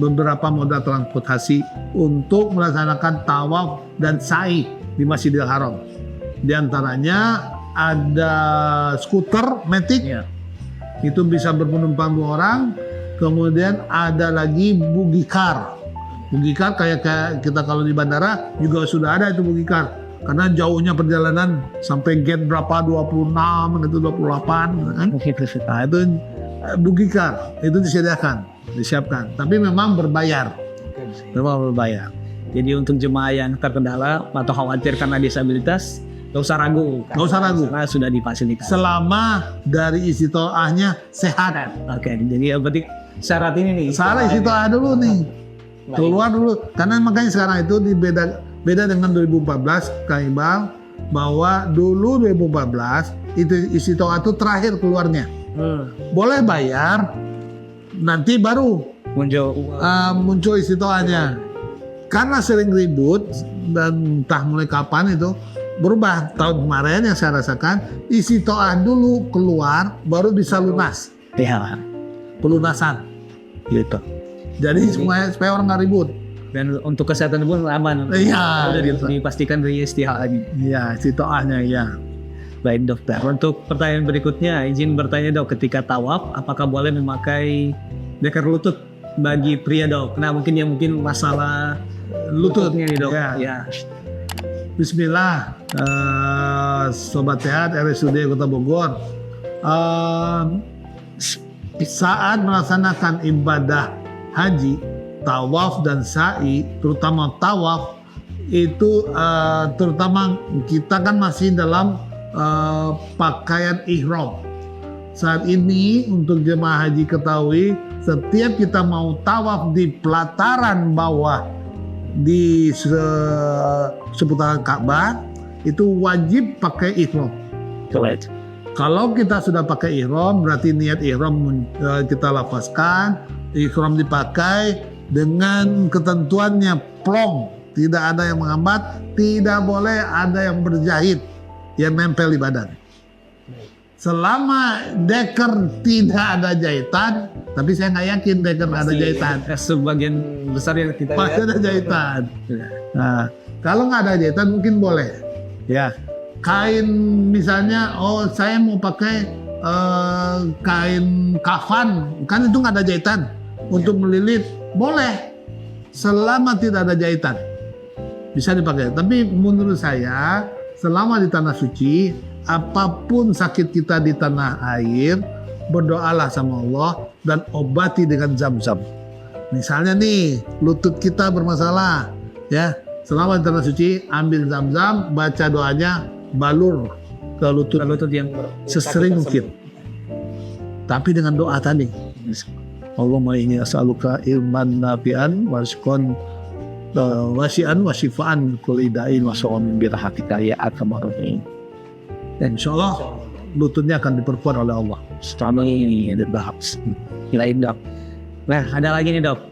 beberapa moda transportasi untuk melaksanakan tawaf dan sa'i di Masjidil Haram. Di antaranya ada skuter Matic, itu bisa berpenumpang 2 orang. Kemudian ada lagi buggy car. Buggy car kayak kita kalau di bandara juga sudah ada itu buggy car. Karena jauhnya perjalanan sampai gate berapa 26 gitu 28 kan. Nah, itu buggy car itu disiapkan. Tapi memang berbayar. Memang berbayar. Jadi untuk jemaah yang terkendala atau khawatir karena disabilitas, nggak usah ragu. Nggak usah ragu. Karena sudah difasilitasi. Selama dari istitoahnya sehat. Oke, jadi berarti syarat ini nih. Salah istitoah dulu nih. Keluar dulu. Karena makanya sekarang itu beda dengan 2014 Kang Iqbal. bahwa dulu 2014 itu istiqomah itu terakhir keluarnya. Boleh bayar, nanti baru muncul istiqomahnya. Karena sering ribut dan entah mulai kapan itu berubah. Tahun kemarin yang saya rasakan istiqomah dulu keluar, baru bisa lunas. Ya, Pelunasan gitu. Jadi supaya orang nggak ribut. dan untuk kesehatan pun aman. Iya, Sudah gitu. dipastikan dari istihad lagi. Iya, istiqomahnya ya. Baik dokter. Untuk pertanyaan berikutnya, izin bertanya dok, ketika tawaf apakah boleh memakai deker lutut bagi pria dok? Nah mungkin masalah lututnya nih dok. Ya. Ya. Bismillah, Sobat Sehat RSUD Kota Bogor. Saat melaksanakan ibadah haji, tawaf dan sa'i, terutama tawaf itu terutama kita kan masih dalam pakaian ihram. Saat ini untuk jemaah haji ketahui, setiap kita mau tawaf di pelataran bawah di seputaran Ka'bah itu wajib pakai ihram. Correct. Kalau kita sudah pakai ihram, berarti niat ihram kita lafazkan, ihram dipakai dengan ketentuannya plong, tidak ada yang menghambat, tidak boleh ada yang berjahit yang nempel di badan. Selama deker tidak ada jahitan, tapi saya nggak yakin deker ada jahitan. Sebagian besar yang kita Pasti lihat ada jahitan. Nah, kalau nggak ada jahitan mungkin boleh. Ya, kain misalnya, oh saya mau pakai kain kafan, kan itu nggak ada jahitan. Untuk melilit boleh, selama tidak ada jahitan bisa dipakai. Tapi menurut saya, selama di tanah suci, apapun sakit kita di tanah air, berdoalah sama Allah dan obati dengan zam-zam. Misalnya nih, lutut kita bermasalah, ya, selama di tanah suci, ambil zam-zam, baca doanya, balur ke lutut yang sesering mungkin. Tapi dengan doa tadi, Allahumma inni as'aluka ilman nafi'an warzuqan wasi'an wasifaan kulli da'in wa sawmin birahmatika ya arhamar rahimin. Dan insyaallah lututnya akan diperkuat oleh Allah. Amin. Kirain dok. Nah ada lagi nih dok.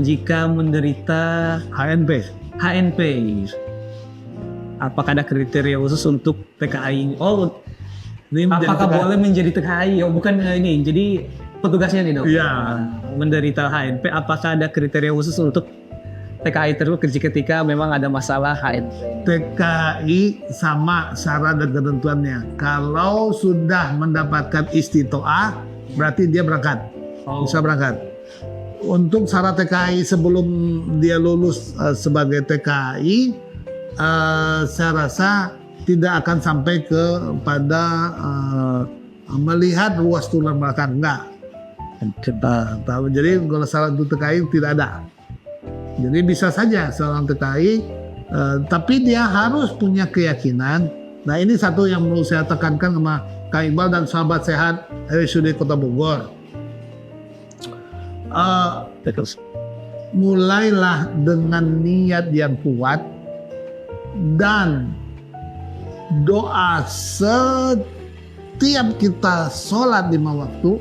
Jika menderita HNP. Apakah ada kriteria khusus untuk TKI? Oh, Ini apakah boleh menjadi TKI? Oh, bukan ini. Jadi petugasnya nih dok. Iya. Menderita HNP, apakah ada kriteria khusus untuk TKI tersebut ketika memang ada masalah HNP? TKI sama syarat dan ketentuannya. Kalau sudah mendapatkan istitoah, berarti dia berangkat. Bisa berangkat. Untuk syarat TKI sebelum dia lulus sebagai TKI, saya rasa tidak akan sampai kepada melihat ruas tulang belakang, enggak. Jadi kalau syarat untuk TKI tidak ada. Jadi bisa saja seorang TKI, tapi dia harus punya keyakinan. Nah ini satu yang perlu saya tekankan sama Kang Iqbal dan sahabat sehat RSUD Kota Bogor. Mulailah dengan niat yang kuat dan doa setiap kita sholat 5 waktu,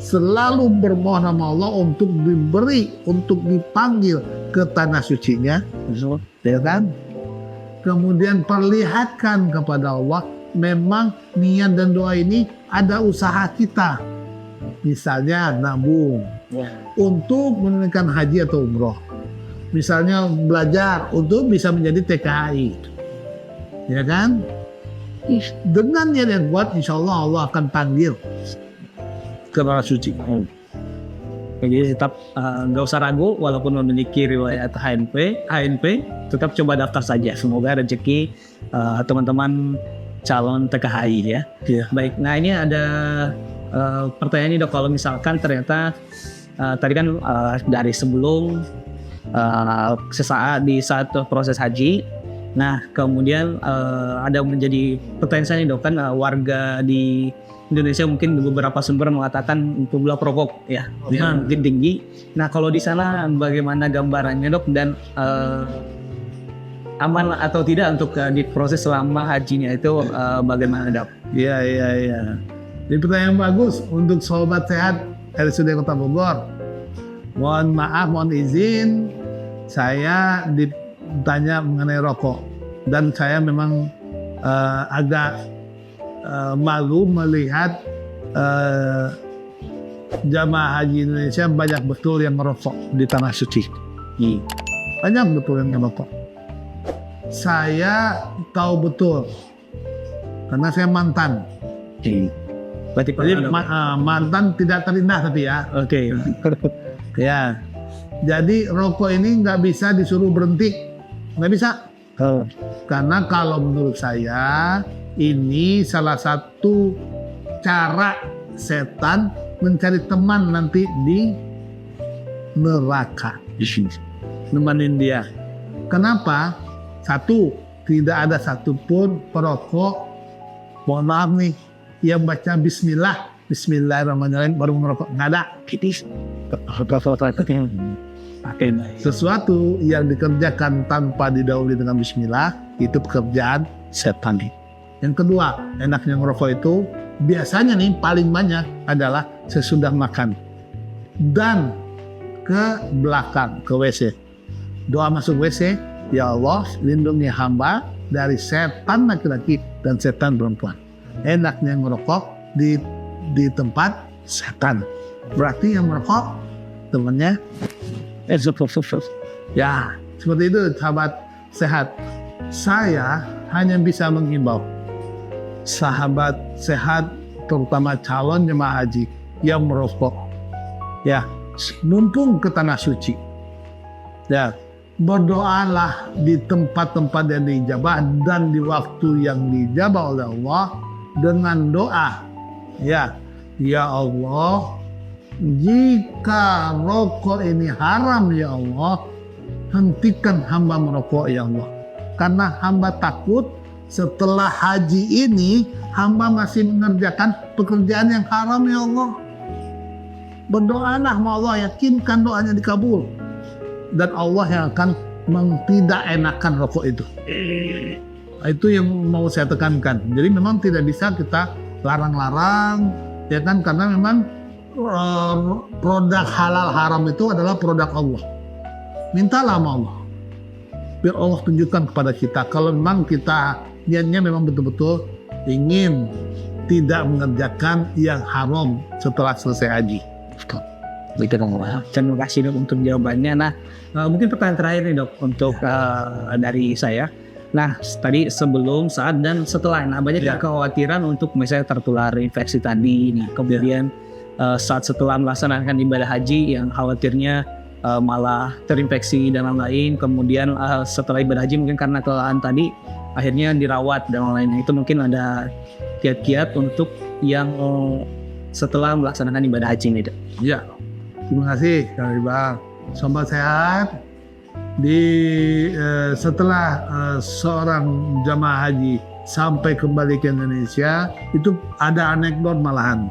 selalu bermohon sama Allah untuk diberi, untuk dipanggil ke tanah sucinya, ya kan? Kemudian perlihatkan kepada Allah, memang niat dan doa ini ada usaha kita. Misalnya nabung untuk menunaikan haji atau umroh. Misalnya belajar untuk bisa menjadi TKI, ya kan? Dengan niat yang kuat, insya Allah Allah akan panggil ke tanah suci. Jadi tetap nggak usah ragu, walaupun memiliki riwayat HNP, tetap coba daftar saja. Semoga rezeki teman-teman calon TKI ya. Iya. Baik, nah ini ada pertanyaan nih dok, kalau misalkan ternyata tadi kan dari sebelum sesaat di saat proses haji, nah kemudian ada menjadi pertanyaan saya nih dok, kan warga di Indonesia mungkin beberapa sumber mengatakan jumlah perokok ya mungkin tinggi. Nah kalau di sana bagaimana gambarannya dok, dan aman atau tidak untuk di proses selama hajinya itu bagaimana Dok? Iya. Ini pertanyaan bagus untuk sobat sehat RSUD Kota Bogor. Mohon maaf, mohon izin, saya ditanya mengenai rokok dan saya memang agak malu melihat jamaah haji Indonesia banyak betul yang merokok di tanah suci. Banyak betul yang merokok. Saya tahu betul karena saya mantan. Berarti Jadi mantan tidak terindah tapi ya. Oke. Ya. Jadi rokok ini nggak bisa disuruh berhenti, nggak bisa. Karena kalau menurut saya ini salah satu cara setan mencari teman nanti di neraka. Nemenin dia. Kenapa? Satu, tidak ada satupun perokok, mohon maaf nih, yang baca Bismillahirrahmanirrahim baru merokok. Nggak ada. Sesuatu yang dikerjakan tanpa didahului dengan Bismillah itu pekerjaan setan. Yang kedua, enaknya ngerokok itu biasanya nih paling banyak adalah sesudah makan dan ke belakang, ke WC. Doa masuk WC, ya Allah lindungi hamba dari setan laki-laki dan setan perempuan. Enaknya ngerokok di tempat setan. Berarti yang merokok temannya ya, seperti itu sahabat sehat. Saya hanya bisa menghimbau sahabat sehat, terutama calon jemaah haji yang merokok, ya, mumpung ke tanah suci, ya, berdoalah di tempat-tempat yang dijabah dan di waktu yang dijabah oleh Allah dengan doa, ya Allah, jika rokok ini haram ya Allah, hentikan hamba merokok ya Allah. Karena hamba takut setelah haji ini hamba masih mengerjakan pekerjaan yang haram ya Allah. Berdoalah sama Allah, yakinkan doanya dikabul. Dan Allah yang akan tidak enakan rokok itu. Itu yang mau saya tekankan. Jadi memang tidak bisa kita larang-larang, ya kan, karena memang produk halal haram itu adalah produk Allah. Mintalah sama Allah, biar Allah tunjukkan kepada kita kalau memang kita niatnya memang betul-betul ingin tidak mengerjakan yang haram setelah selesai haji. Terima kasih Dok untuk jawabannya. Nah, mungkin pertanyaan terakhir nih Dok untuk dari saya. Nah, tadi sebelum, saat, dan setelah, nah banyak kekhawatiran untuk misalnya tertular infeksi tadi, nih, kemudian saat setelah melaksanakan ibadah haji yang khawatirnya malah terinfeksi dan lain-lain, kemudian setelah ibadah haji mungkin karena kelelahan tadi akhirnya dirawat dan lain-lain. Itu mungkin ada kiat-kiat untuk yang setelah melaksanakan ibadah haji ini. Ya, terima kasih Kang Iqbal. Sobat sehat, setelah seorang jamaah haji sampai kembali ke Indonesia itu ada anekdot malahan.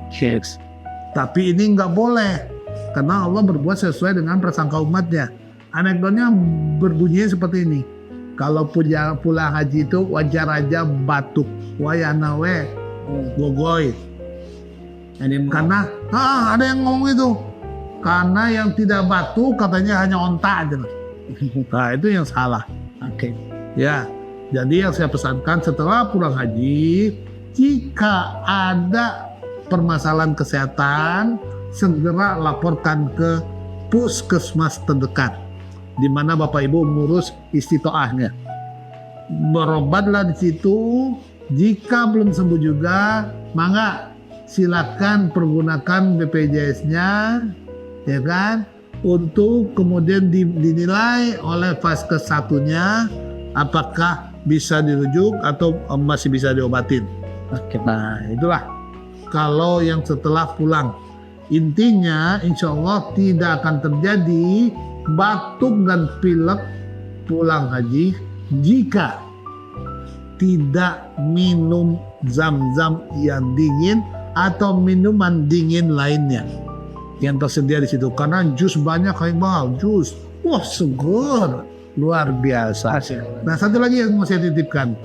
Tapi ini nggak boleh karena Allah berbuat sesuai dengan prasangka umatnya. Anekdotnya berbunyi seperti ini. Kalau pulang haji itu wajar aja batuk, wayanawe, gogoy. Karena ada yang ngomong itu. Karena yang tidak batuk katanya hanya onta aja. Nah itu yang salah. Oke. Ya, jadi yang saya pesankan setelah pulang haji, jika ada permasalahan kesehatan, segera laporkan ke puskesmas terdekat, di mana Bapak Ibu mengurus istitoahnya. Berobatlah di situ. Jika belum sembuh juga, mangga silakan pergunakan BPJS-nya, ya kan, untuk kemudian dinilai oleh vaskes satunya apakah bisa dirujuk atau masih bisa diobatin. Nah itulah kalau yang setelah pulang. Intinya insya Allah tidak akan terjadi batuk dan pilek pulang haji jika tidak minum zam-zam yang dingin atau minuman dingin lainnya yang tersedia di situ. Karena jus banyak, Kang Iqbal, jus, wah segar. luar biasa. Nah, satu lagi yang mau saya titipkan,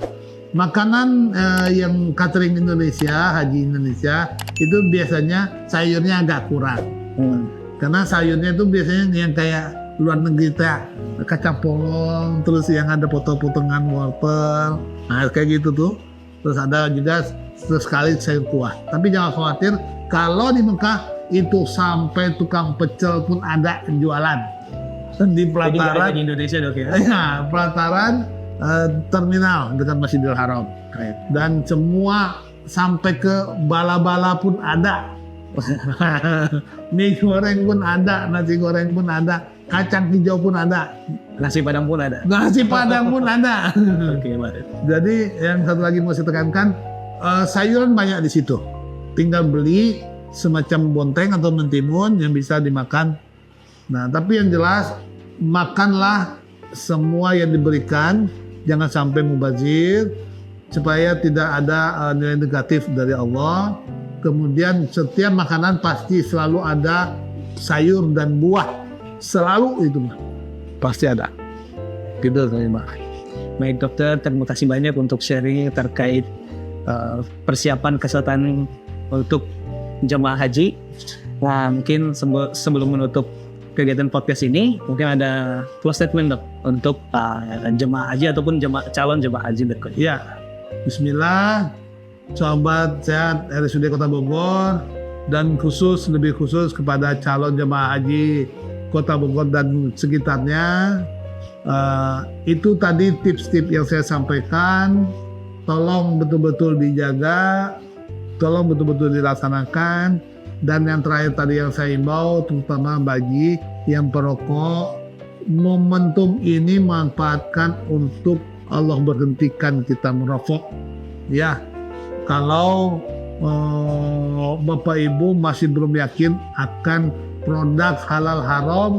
makanan yang catering Indonesia, haji Indonesia itu biasanya sayurnya agak kurang. Karena sayurnya itu biasanya yang kayak luar negeri kacang polong, terus yang ada potong-potongan wortel, nah kayak gitu tuh. Terus ada juga sekali sayur kuah. Tapi jangan khawatir, kalau di Mekah itu sampai tukang pecel pun ada yang jualan di Jadi nggak ada pelataran. di Indonesia dok ya? Ya, pelataran terminal dekat Masjidil Haram. Dan semua sampai ke bala-bala pun ada. Mie goreng pun ada, nasi goreng pun ada, kacang hijau pun ada, Nasi Padang pun ada. nasi padang pun ada. Oke, baik. Jadi yang satu lagi mau saya tekankan, sayuran banyak di situ. Tinggal beli semacam bonteng atau mentimun yang bisa dimakan. Nah, tapi yang jelas makanlah semua yang diberikan, jangan sampai mubazir supaya tidak ada nilai negatif dari Allah. Kemudian setiap makanan pasti selalu ada sayur dan buah, selalu itu mah pasti ada. Gitu terima. Baik dokter, terima kasih banyak untuk sharing terkait persiapan kesehatan untuk jemaah haji. Nah, mungkin sebelum menutup kegiatan podcast ini, mungkin ada close statement dok untuk jemaah haji ataupun calon jemaah haji berikutnya. Ya, Bismillah, sahabat sehat RSUD Kota Bogor, dan lebih khusus kepada calon jemaah haji Kota Bogor dan sekitarnya. Itu tadi tips-tips yang saya sampaikan. Tolong betul-betul dijaga, tolong betul-betul dilaksanakan. Dan yang terakhir tadi yang saya imbau, terutama bagi yang perokok, momentum ini manfaatkan untuk Allah berhentikan kita merokok. Ya, kalau Bapak Ibu masih belum yakin akan produk halal haram,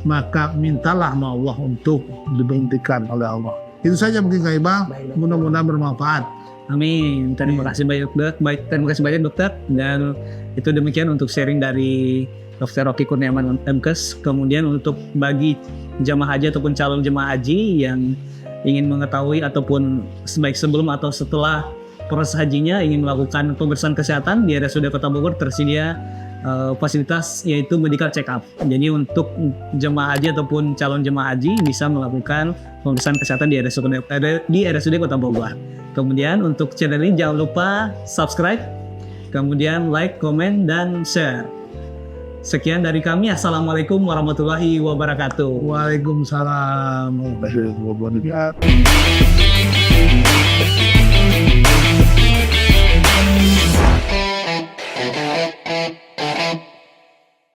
maka mintalah sama Allah untuk diberhentikan oleh Allah. Itu saja mungkin Kak Iqbal, mudah-mudahan bermanfaat. Amin. Terima kasih banyak dok. Baik, terima kasih banyak dokter. Dan itu demikian untuk sharing dari Dr. Rocky Kurniawan MKes. Kemudian untuk bagi jemaah haji ataupun calon jemaah haji yang ingin mengetahui ataupun baik sebelum atau setelah proses hajinya ingin melakukan pemeriksaan kesehatan di RSUD Kota Bogor tersedia fasilitas yaitu medical check up. Jadi untuk jemaah haji ataupun calon jemaah haji bisa melakukan pemeriksaan kesehatan di RSUD Kota Bogor. Kemudian untuk channel ini jangan lupa subscribe, kemudian like, komen, dan share. Sekian dari kami. Assalamualaikum warahmatullahi wabarakatuh. Waalaikumsalam warahmatullahi wabarakatuh.